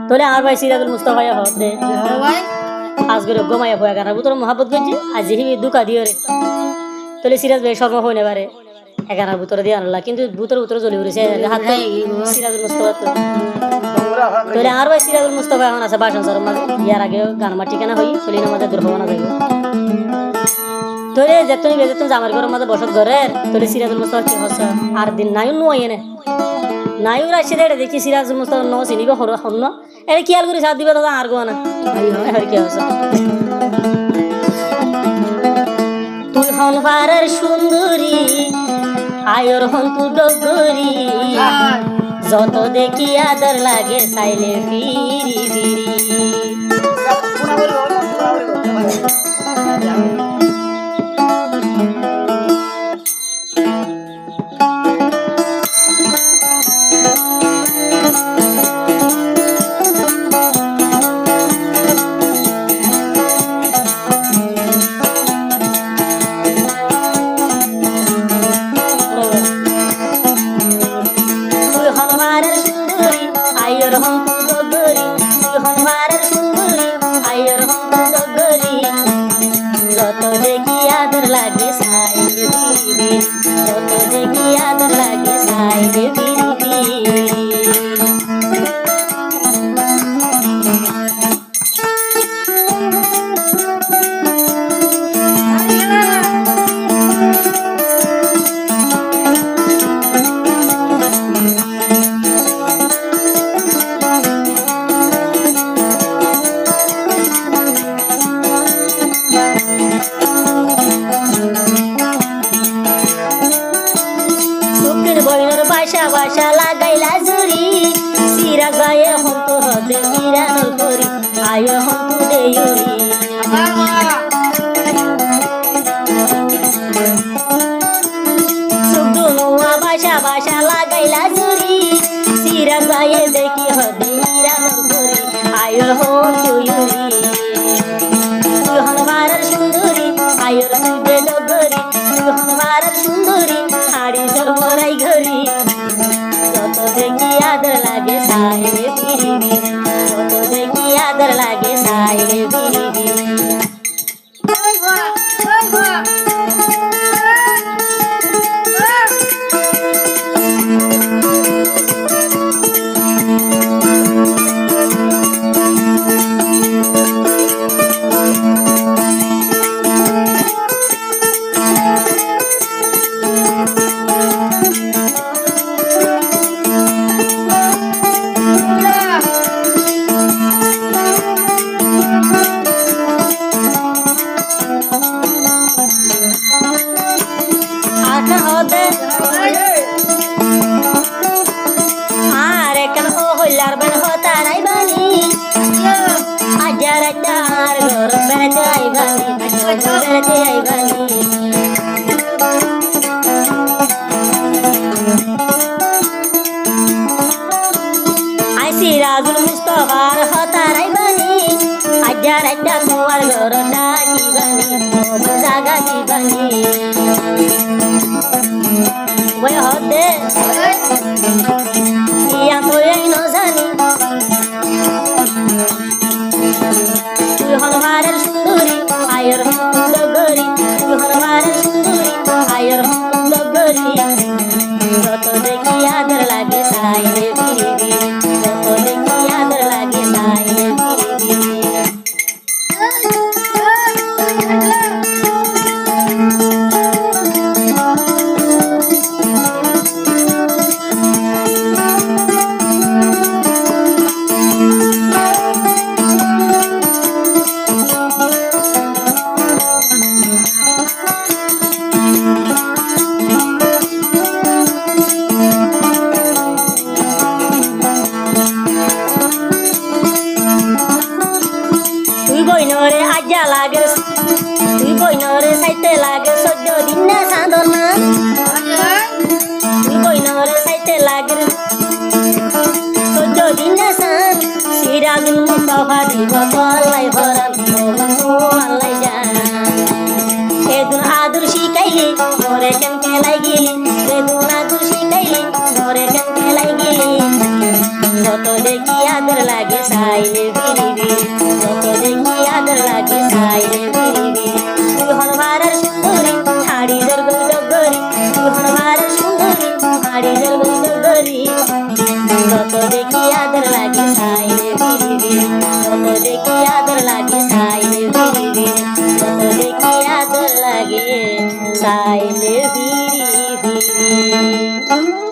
তোলে আমার ভাই সিরাজুল মুস্তাফা হতে আজকে গমাইয়া হয়ে গানা বুতর মহাব্বত করছে আজ হি দুকা দিও রে তোলে সিরাজ ভাই শর্মা হইনে পারে এগানার ভিতরে দিয়ে আনলা কিন্তু ভিতরে ভিতরে জ্বলি উঠেছে হাত সিরাজুল মুস্তাফা তোলে আর ভাই সিরাজুল মুস্তাফা এখন আছে বাসন সরম মাঝে ইয়ার আগে গান মার ঠিকানা হই চলি না মাঝে দুর্ভাবনা যাবে তোলে যেতন বেজেতন জামার ঘরের মাঝে বসত ঘরে তোলে সিরাজুল মুস্তাফা কি হচ্ছে আর দিন নাইও নুয়ে নে নাইও রাশি দেড়ে দেখি সিরাজুল মুস্তাফা ন চিনিব হর হন এটা কি আল করে সাথ দিবে দাদা আর গো না আর কি হচ্ছে তুই হন পারের সুন্দরী আয়র হন তু ডগরি যত দেখি আদর লাগে সাইলে ফিরি ফিরি বাসা লাগাইলা জুরি সিরাজ ভাইয়ে হন্ত হতে মিরানোর করি আয় হন্ত দেয়ুরি সুদুনুয়া বাসা বাসা লাগাইলা জুরি সিরাজ ভাইয়ে দেখি হতে মিরানোর করি আয় হন্ত ইউরি তুই হনমারের সুন্দরী আয়র তুই ডগরি তুই হনমারের সুন্দরী হাড়ি জলমরাই ঘরি যত দেখি আদর লাগে সাইরে ফিরি ফিরি যত দেখি আদর লাগে সাইরে ফিরি ফিরি সিরাজুল মুস্তাফার হতারাই বানি আজার একটা তোমার ঘর ডাকি বানি জাগা কি বানি ওই হতে ইয়া তো এই ন জানি তুই হনমারের সুন্দরী আয়র ডগরি তুই হনমারের সুন্দরী আয়র ডগরি যত দেখি আদর লাগে সাইরে ফিরি ফিরি যত দেখি আদর লাগে সাইরে ফিরি ফিরি তুই বইনরে সাইতে লাগে 14 দিন না সাধন না তুই বইনরে সাইতে লাগে 14 দিন না সান সিরাজুল মুস্তাফা দিব আল্লাহ ভরান আল্লাহ জান এদুন আদর শিখাইলি মোরে কেমতে লাগিলি এদুন আদর শিখাইলি মোরে কেমতে লাগিলি যত দেখি আদর লাগে সাইলে বিরি বিরি যত দেখি আদর লাগে সাইলে বিরি বিরি তুই হনমারার সুন্দরী হাড়ি জোর গরি তুই হনমারার সুন্দরী হাড়ি জোর গরি যত দেখি আদর লাগে সাইলে বিরি বিরি যত দেখি আদর লাগে সাইলে বিরি বিরি যত দেখি আদর লাগে সাইলে বিরি বিরি